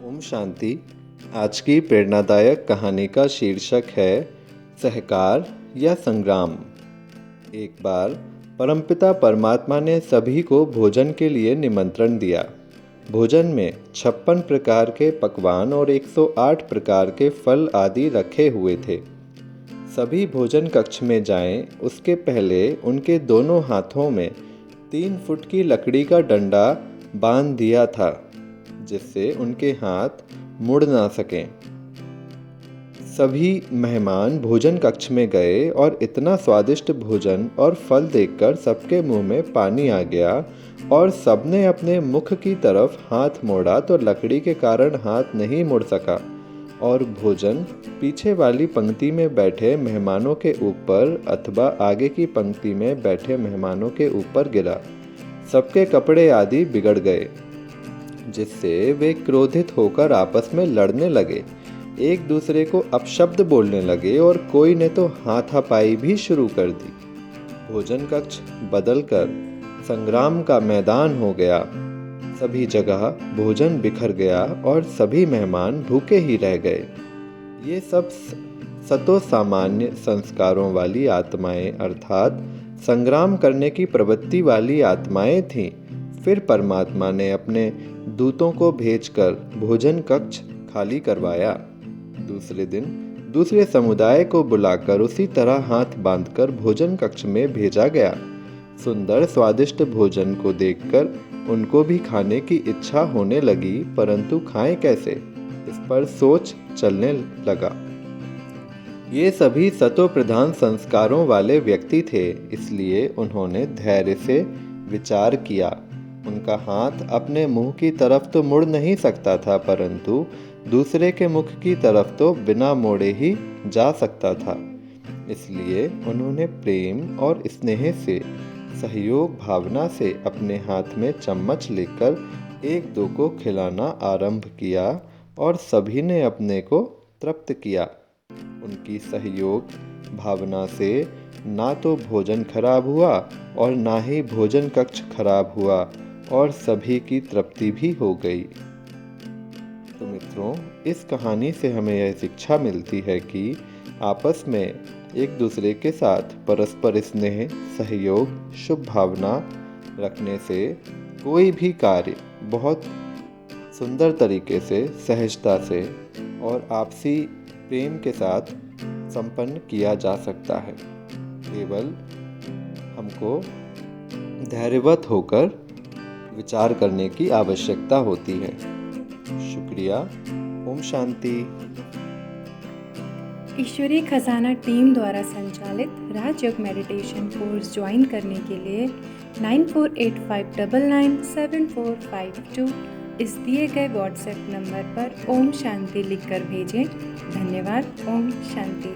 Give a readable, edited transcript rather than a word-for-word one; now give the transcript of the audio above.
ओम शांति। आज की प्रेरणादायक कहानी का शीर्षक है सहकार या संग्राम। एक बार परमपिता परमात्मा ने सभी को भोजन के लिए निमंत्रण दिया। भोजन में 56 प्रकार के पकवान और 108 प्रकार के फल आदि रखे हुए थे। सभी भोजन कक्ष में जाएं, उसके पहले उनके दोनों हाथों में 3 फुट की लकड़ी का डंडा बांध दिया था, जिससे उनके हाथ मुड़ ना सकें। सभी मेहमान भोजन कक्ष में गए और इतना स्वादिष्ट भोजन और फल देखकर सबके मुंह में पानी आ गया और सबने अपने मुख की तरफ हाथ मोड़ा तो लकड़ी के कारण हाथ नहीं मुड़ सका और भोजन पीछे वाली पंक्ति में बैठे मेहमानों के ऊपर अथवा आगे की पंक्ति में बैठे मेहमानों के ऊपर गिरा। सबके कपड़े आदि बिगड़ गए, जिससे वे क्रोधित होकर आपस में लड़ने लगे, एक दूसरे को अपशब्द बोलने लगे और कोई ने तो हाथापाई भी शुरू कर दी। भोजन कक्ष बदलकर संग्राम का मैदान हो गया। सभी जगह भोजन बिखर गया और सभी मेहमान भूखे ही रह गए। ये सब सतो सामान्य संस्कारों वाली आत्माएं अर्थात संग्राम करने की प्रवृत्ति वाली आत्माएं थीं। फिर परमात्मा ने अपने दूतों को भेजकर भोजन कक्ष खाली करवाया। दूसरे दिन दूसरे समुदाय को बुलाकर उसी तरह हाथ बांधकर भोजन कक्ष में भेजा गया। सुंदर स्वादिष्ट भोजन को देखकर उनको भी खाने की इच्छा होने लगी, परंतु खाएं कैसे, इस पर सोच चलने लगा। ये सभी सतो प्रधान संस्कारों वाले व्यक्ति थे, इसलिए उन्होंने धैर्य से विचार किया। उनका हाथ अपने मुंह की तरफ तो मुड़ नहीं सकता था, परंतु दूसरे के मुख की तरफ तो बिना मोड़े ही जा सकता था। इसलिए उन्होंने प्रेम और स्नेह से, सहयोग भावना से अपने हाथ में चम्मच लेकर एक दो को खिलाना आरंभ किया और सभी ने अपने को तृप्त किया। उनकी सहयोग भावना से ना तो भोजन खराब हुआ और ना ही भोजन कक्ष खराब हुआ और सभी की तृप्ति भी हो गई। तो मित्रों, इस कहानी से हमें यह शिक्षा मिलती है कि आपस में एक दूसरे के साथ परस्पर स्नेह, सहयोग, शुभ भावना रखने से कोई भी कार्य बहुत सुंदर तरीके से, सहजता से और आपसी प्रेम के साथ संपन्न किया जा सकता है। केवल हमको धैर्यवत होकर विचार करने की आवश्यकता होती है। शुक्रिया। ओम शांति। ईश्वरीय खजाना टीम द्वारा संचालित राजयोग मेडिटेशन कोर्स ज्वाइन करने के लिए 9485997452 इस दिए गए व्हाट्सएप नंबर पर ओम शांति लिखकर भेजें। धन्यवाद। ओम शांति।